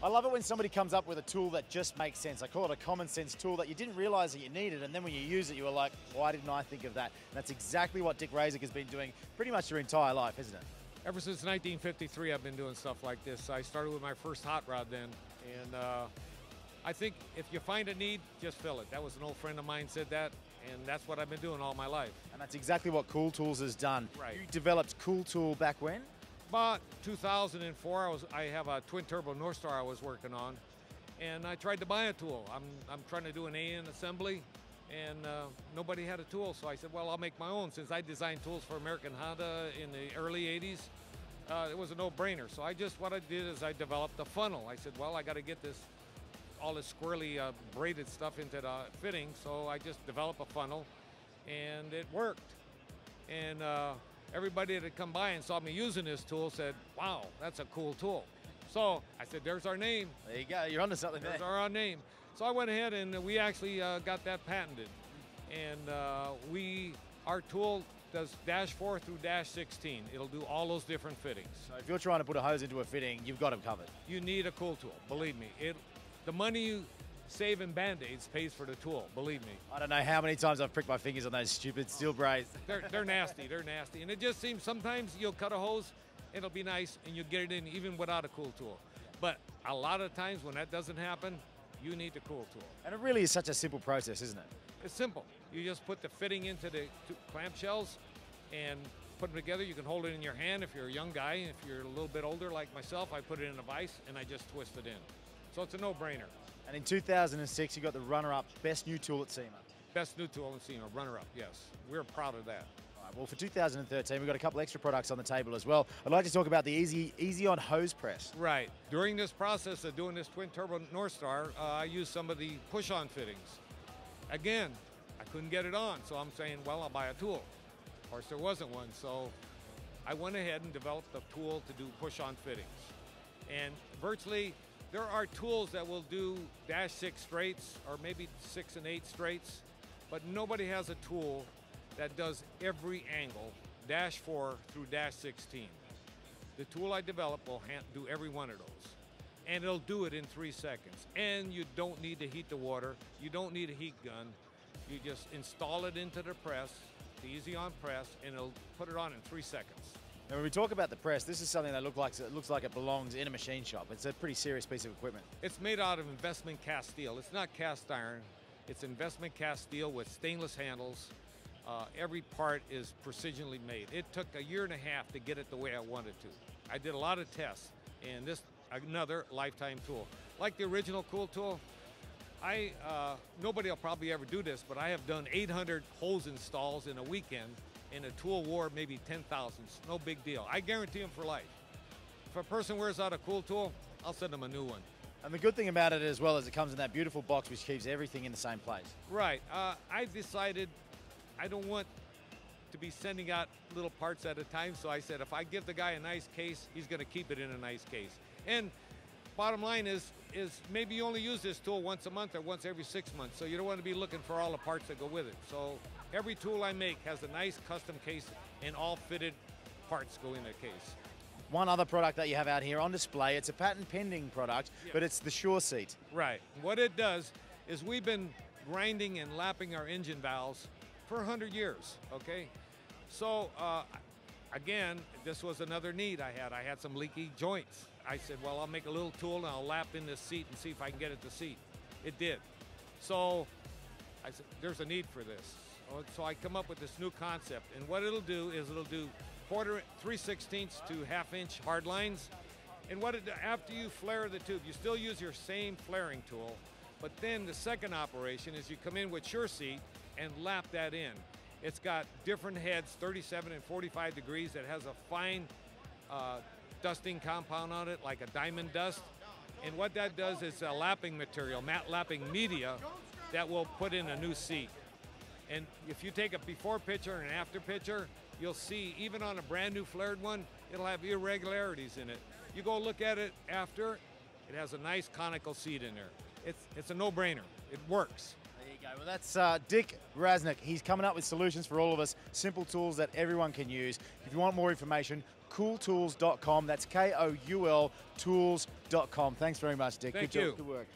I love it when somebody comes up with a tool that just makes sense. I call it a common sense tool that you didn't realize that you needed, and then when you use it, you were like, why didn't I think of that? And that's exactly what Dick Razek has been doing pretty much your entire life, isn't it? Ever since 1953, I've been doing stuff like this. I started with my first hot rod then, and I think if you find a need, just fill it. That was an old friend of mine said that, and that's what I've been doing all my life. And that's exactly what KOULtools has done. Right. You developed KOULtool back when? About 2004, I have a twin turbo North Star I was working on, and I tried to buy a tool. I'm trying to do an AN assembly, and nobody had a tool, so I said, well, I'll make my own. Since I designed tools for American Honda in the early 80s, it was a no-brainer. So what I did is I developed a funnel. I said, well, I got to get all this squirrely braided stuff into the fitting, so I just developed a funnel, and it worked. And everybody that had come by and saw me using this tool said, wow, that's a cool tool. So I said, there's our name. There you go, you're onto something there. There's our name. So I went ahead and we actually got that patented. And our tool does -4 through -16. It'll do all those different fittings. So if you're trying to put a hose into a fitting, you've got them covered. You need a KOULtool, believe me. The money you save in Band-Aids pays for the tool, believe me. I don't know how many times I've pricked my fingers on those stupid steel brays. They're nasty, they're nasty. And it just seems sometimes you'll cut a hose, it'll be nice, and you'll get it in even without a KOULtool. But a lot of times when that doesn't happen, you need the KOULtool. And it really is such a simple process, isn't it? It's simple. You just put the fitting into the clamshells and put them together. You can hold it in your hand if you're a young guy. If you're a little bit older like myself, I put it in a vise and I just twist it in. So it's a no-brainer. And in 2006, you got the runner-up Best New Tool at SEMA. Best new tool in SEMA, runner-up, yes. We're proud of that. All right, well, for 2013, we've got a couple extra products on the table as well. I'd like to talk about the Easy On Hose Press. Right. During this process of doing this twin turbo North Star, I used some of the push-on fittings. Again, I couldn't get it on, so I'm saying, well, I'll buy a tool. Of course, there wasn't one, so I went ahead and developed a tool to do push-on fittings. And virtually, there are tools that will do -6 straights or maybe 6 and 8 straights, but nobody has a tool that does every angle, -4 through -16. The tool I developed will do every one of those. And it'll do it in 3 seconds. And you don't need to heat the water. You don't need a heat gun. You just install it into the press, the Easy On press, and it'll put it on in 3 seconds. Now, when we talk about the press, this is something that looks like it belongs in a machine shop. It's a pretty serious piece of equipment. It's made out of investment cast steel. It's not cast iron. It's investment cast steel with stainless handles. Every part is precisionally made. It took a year and a half to get it the way I wanted to. I did a lot of tests, and this another lifetime tool. Like the original KOULtool, nobody will probably ever do this, but I have done 800 hose installs in a weekend, and a tool wore maybe 10,000. No big deal. I guarantee them for life. If a person wears out a KOULtool, I'll send them a new one. And the good thing about it as well is it comes in that beautiful box which keeps everything in the same place. Right. I've decided I don't want to be sending out little parts at a time, so I said if I give the guy a nice case, he's going to keep it in a nice case. And bottom line is maybe you only use this tool once a month or once every 6 months, so you don't want to be looking for all the parts that go with it. So every tool I make has a nice custom case, and all fitted parts go in the case. One other product that you have out here on display, it's a patent pending product, yeah, but it's the Surseat. Right. What it does is we've been grinding and lapping our engine valves for 100 years, okay? So, again, this was another need I had. I had some leaky joints. I said, well, I'll make a little tool and I'll lap in this seat and see if I can get it to seat. It did. So I said, there's a need for this. So I come up with this new concept, and what it'll do is it'll do 3/16 to 1/2 inch hard lines. And after you flare the tube, you still use your same flaring tool, but then the second operation is you come in with Surseat and lap that in. It's got different heads, 37 and 45 degrees. It has a fine dusting compound on it, like a diamond dust. And what that does is a lapping material, matte lapping media, that will put in a new seat. And if you take a before picture and an after picture, you'll see, even on a brand new flared one, it'll have irregularities in it. You go look at it after, it has a nice conical seat in there. It's a no-brainer. It works. There you go. Well, that's Dick Razek. He's coming up with solutions for all of us, simple tools that everyone can use. If you want more information, KOULtools.com. That's KOUL tools.com. Thanks very much, Dick. Thank Good you. job. Good work.